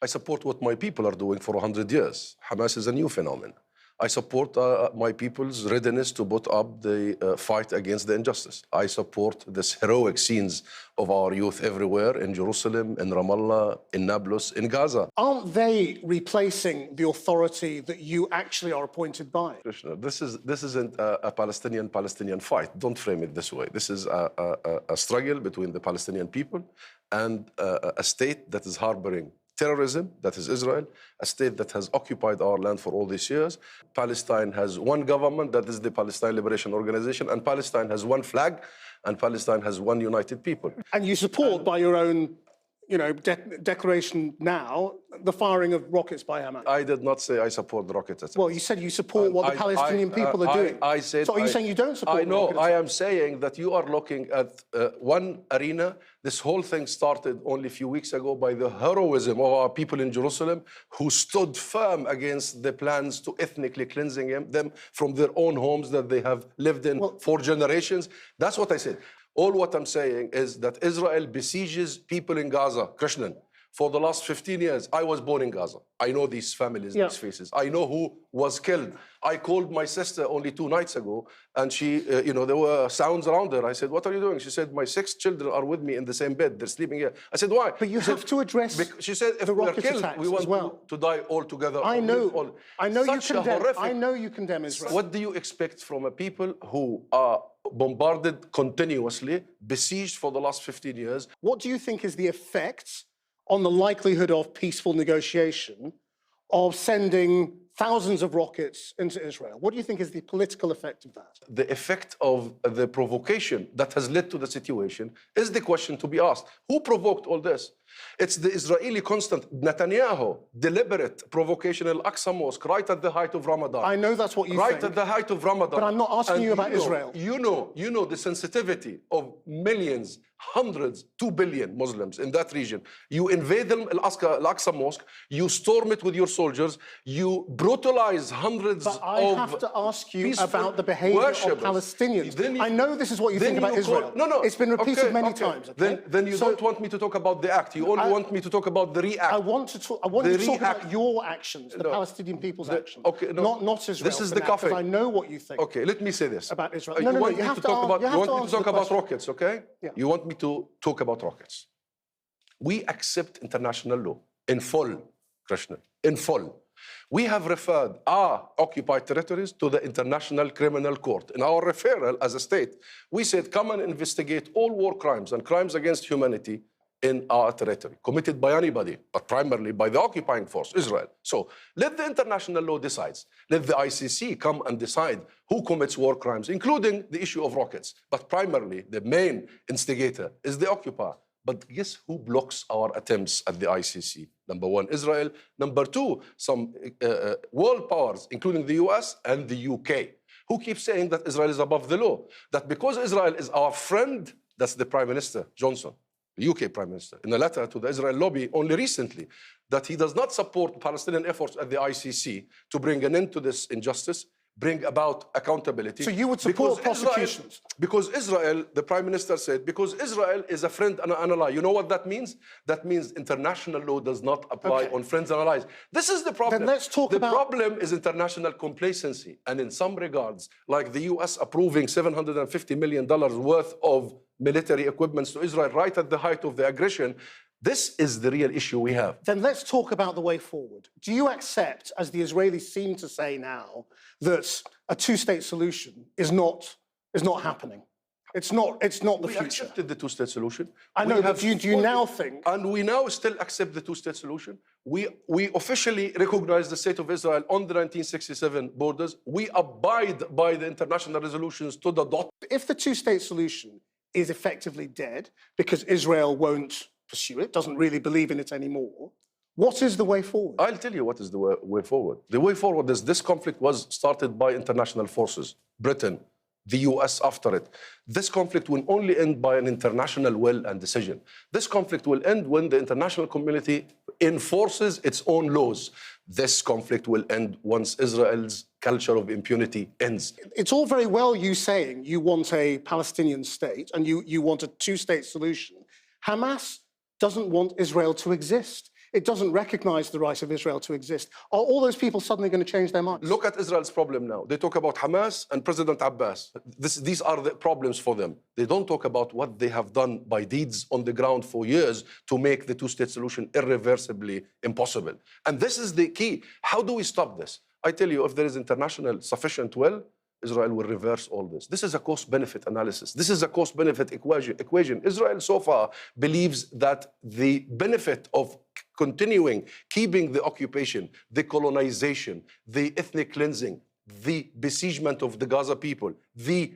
I support what my people are doing for 100 years. Hamas is a new phenomenon. I support my people's readiness to put up the fight against the injustice. I support this heroic scenes of our youth everywhere, in Jerusalem, in Ramallah, in Nablus, in Gaza. Aren't they replacing the authority that you actually are appointed by? Krishna, this isn't a Palestinian fight. Don't frame it this way. This is a struggle between the Palestinian people and a state that is harboring terrorism, that is Israel, a state that has occupied our land for all these years. Palestine has one government, that is the Palestine Liberation Organization, and Palestine has one flag, and Palestine has one united people. And you support, by your own declaration now, the firing of rockets by Hamas? I did not say I support the rockets. Well, you said you support what the Palestinian people are doing. I said, so are you saying you don't support I know, rockets? I am saying that you are looking at one arena. This whole thing started only a few weeks ago by the heroism of our people in Jerusalem who stood firm against the plans to ethnically cleansing them from their own homes that they have lived in for generations. That's what I said. All what I'm saying is that Israel besieges people in Gaza, Krishnan, for the last 15 years. I was born in Gaza. I know these families, these faces. I know who was killed. I called my sister only 2 nights ago, and she, there were sounds around her. I said, what are you doing? She said, my 6 children are with me in the same bed. They're sleeping here. I said, why? But you have to address she said, if the we're rocket killed, attacks we want as well. to die all together. I know I know you condemn Israel. What do you expect from a people who are bombarded continuously, besieged for the last 15 years? What do you think is the effect on the likelihood of peaceful negotiation of sending thousands of rockets into Israel? What do you think is the political effect of that? The effect of the provocation that has led to the situation is the question to be asked. Who provoked all this? It's the Israeli constant Netanyahu, deliberate provocation in Al-Aqsa Mosque right at the height of Ramadan. I know that's what you think. Right at the height of Ramadan. But I'm not asking you about Israel. You know the sensitivity of millions, hundreds, 2 billion Muslims in that region. You invade Al-Aqsa Mosque, you storm it with your soldiers, you brutalize hundreds of But I have to ask you about the behavior of Palestinians. I know this is what you think about Israel. No. It's been repeated many times. Okay? Then you don't want me to talk about the act. You only want me to talk about the react. I want you to talk about your actions, the Palestinian people's actions, not Israel. This is the cafe. Because I know what you think. Okay, let me say this. About Israel. You want me to talk about question. rockets, okay? Yeah. You want me to talk about rockets. We accept international law in full, Krishna, in full. We have referred our occupied territories to the International Criminal Court. In our referral as a state, we said, come and investigate all war crimes and crimes against humanity in our territory, committed by anybody, but primarily by the occupying force, Israel. So let the international law decide. Let the ICC come and decide who commits war crimes, including the issue of rockets. But primarily, the main instigator is the occupier. But guess who blocks our attempts at the ICC? Number 1, Israel. Number 2, some world powers, including the US and the UK, who keep saying that Israel is above the law. That because Israel is our friend, that's the Prime Minister, Johnson, the UK Prime Minister, in a letter to the Israel lobby only recently, that he does not support Palestinian efforts at the ICC to bring an end to this injustice, bring about accountability. So you would support prosecutions? Because Israel, the Prime Minister said, because Israel is a friend and an ally. You know what that means? That means international law does not apply on friends and allies. This is the problem. Then let's talk about... The problem is international complacency. And in some regards, like the US approving $750 million worth of military equipments to Israel right at the height of the aggression, this is the real issue we have. Then let's talk about the way forward. Do you accept, as the Israelis seem to say now, that a two-state solution is not happening? It's not the future. We accepted the two-state solution. I know, but do you now think... And we now still accept the two-state solution. We officially recognize the state of Israel on the 1967 borders. We abide by the international resolutions to the dot. If the two-state solution is effectively dead because Israel won't pursue it, doesn't really believe in it anymore, what is the way forward? I'll tell you what is the way forward. The way forward is this conflict was started by international forces, Britain, the US after it. This conflict will only end by an international will and decision. This conflict will end when the international community enforces its own laws. This conflict will end once Israel's culture of impunity ends. It's all very well you saying you want a Palestinian state and you want a two-state solution. Hamas doesn't want Israel to exist. It doesn't recognize the right of Israel to exist. Are all those people suddenly going to change their minds? Look at Israel's problem now. They talk about Hamas and President Abbas. These are the problems for them. They don't talk about what they have done by deeds on the ground for years to make the two-state solution irreversibly impossible. And this is the key. How do we stop this? I tell you, if there is international sufficient will, Israel will reverse all this. This is a cost-benefit analysis. This is a cost-benefit equation. Israel so far believes that the benefit of continuing, keeping the occupation, the colonization, the ethnic cleansing, the besiegement of the Gaza people, the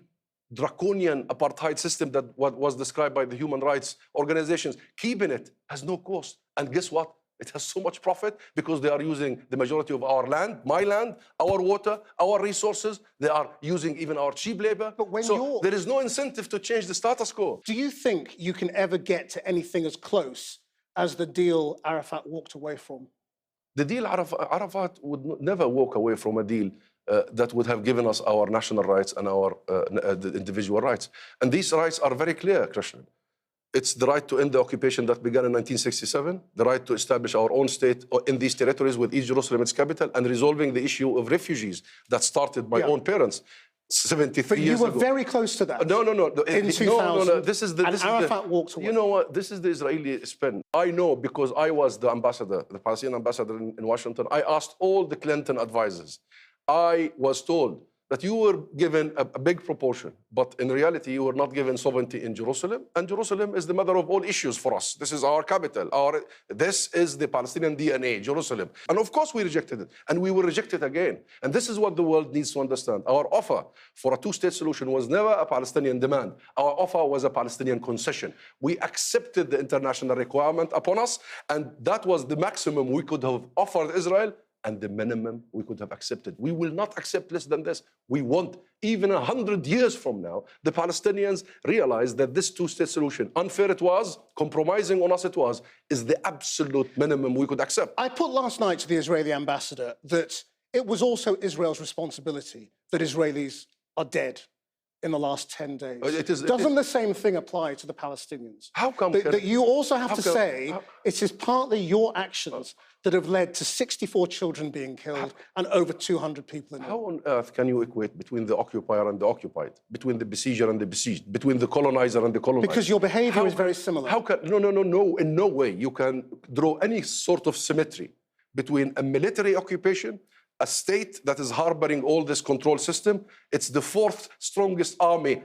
draconian apartheid system that was described by the human rights organizations, keeping it has no cost. And guess what? It has so much profit because they are using the majority of our land, my land, our water, our resources. They are using even our cheap labor. But when so there is no incentive to change the status quo. Do you think you can ever get to anything as close as the deal Arafat walked away from? The deal Arafat would never walk away from a deal that would have given us our national rights and our the individual rights. And these rights are very clear, Krishnan. It's the right to end the occupation that began in 1967, the right to establish our own state in these territories with East Jerusalem its capital, and resolving the issue of refugees that started by own parents 73 years ago. But you were very close to that. No. In 2000, no. This is the, and Arafat walked away. You know what? This is the Israeli spin. I know because I was the ambassador, the Palestinian ambassador in Washington. I asked all the Clinton advisors. I was told that you were given a big proportion, but in reality, you were not given sovereignty in Jerusalem, and Jerusalem is the mother of all issues for us. This is our capital. This is the Palestinian DNA, Jerusalem. And of course, we rejected it, and we will reject it again. And this is what the world needs to understand. Our offer for a two-state solution was never a Palestinian demand. Our offer was a Palestinian concession. We accepted the international requirement upon us, and that was the maximum we could have offered Israel, and the minimum we could have accepted. We will not accept less than this. We want, even 100 years from now, the Palestinians realize that this two-state solution, unfair it was, compromising on us it was, is the absolute minimum we could accept. I put last night to the Israeli ambassador that it was also Israel's responsibility that Israelis are dead in the last 10 days. Doesn't the same thing apply to the Palestinians? How come? That you also have to say it is partly your actions that have led to 64 children being killed and over 200 people in How on earth can you equate between the occupier and the occupied, between the besieger and the besieged, between the colonizer and the colonized? Because your behavior is very similar. How can, no, in no way you can draw any sort of symmetry between a military occupation, a state that is harboring all this control system. It's the fourth strongest army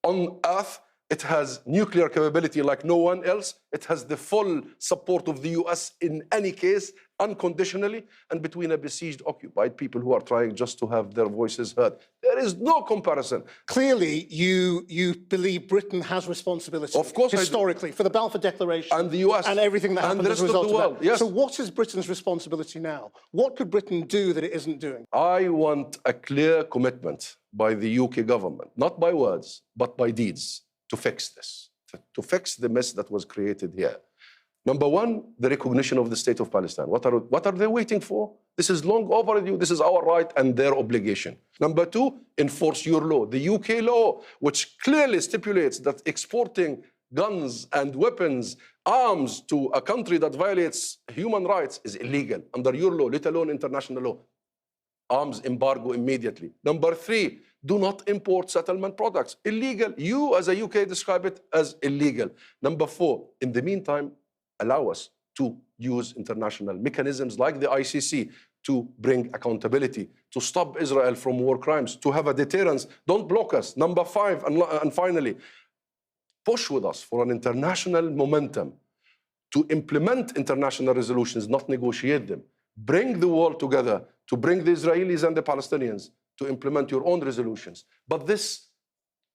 on earth. It has nuclear capability like no one else. It has the full support of the US in any case, unconditionally, and between a besieged, occupied people who are trying just to have their voices heard. There is no comparison. Clearly, you believe Britain has responsibility, of course, historically, for the Balfour Declaration and the US and everything that happened as a result of that. Yes. So what is Britain's responsibility now? What could Britain do that it isn't doing? I want a clear commitment by the UK government, not by words, but by deeds, to fix this, to fix the mess that was created here. Number one, the recognition of the state of Palestine. What are they waiting for? This is long overdue. This is our right and their obligation. Number two, enforce your law. The UK law, which clearly stipulates that exporting guns and weapons, arms to a country that violates human rights is illegal under your law, let alone international law. Arms embargo immediately. Number three, do not import settlement products. Illegal. You, as a UK, describe it as illegal. Number four, in the meantime, allow us to use international mechanisms like the ICC to bring accountability, to stop Israel from war crimes, to have a deterrence. Don't block us. Number five, and finally, push with us for an international momentum to implement international resolutions, not negotiate them. Bring the world together to bring the Israelis and the Palestinians to implement your own resolutions. But this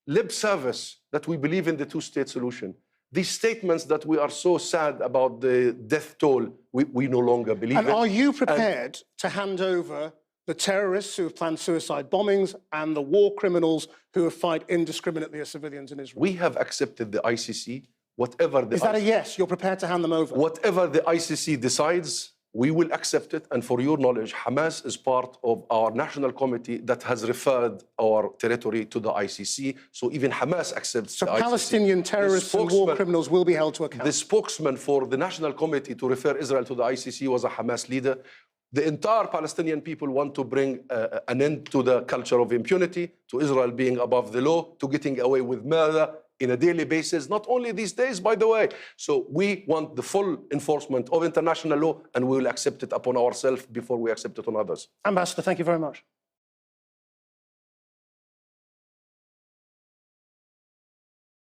lip service that we believe in the two-state solution, these statements that we are so sad about the death toll, we no longer believe in. And are you prepared to hand over the terrorists who have planned suicide bombings and the war criminals who have fired indiscriminately at civilians in Israel? We have accepted the ICC, whatever the... Is that a yes? You're prepared to hand them over? Whatever the ICC decides, we will accept it. And for your knowledge, Hamas is part of our national committee that has referred our territory to the ICC. So even Hamas accepts So the ICC. Palestinian terrorists and war criminals will be held to account. The spokesman for the national committee to refer Israel to the ICC was a Hamas leader. The entire Palestinian people want to bring an end to the culture of impunity, to Israel being above the law, to getting away with murder in a daily basis, not only these days, by the way. So we want the full enforcement of international law, and we will accept it upon ourselves before we accept it on others. Ambassador, thank you very much.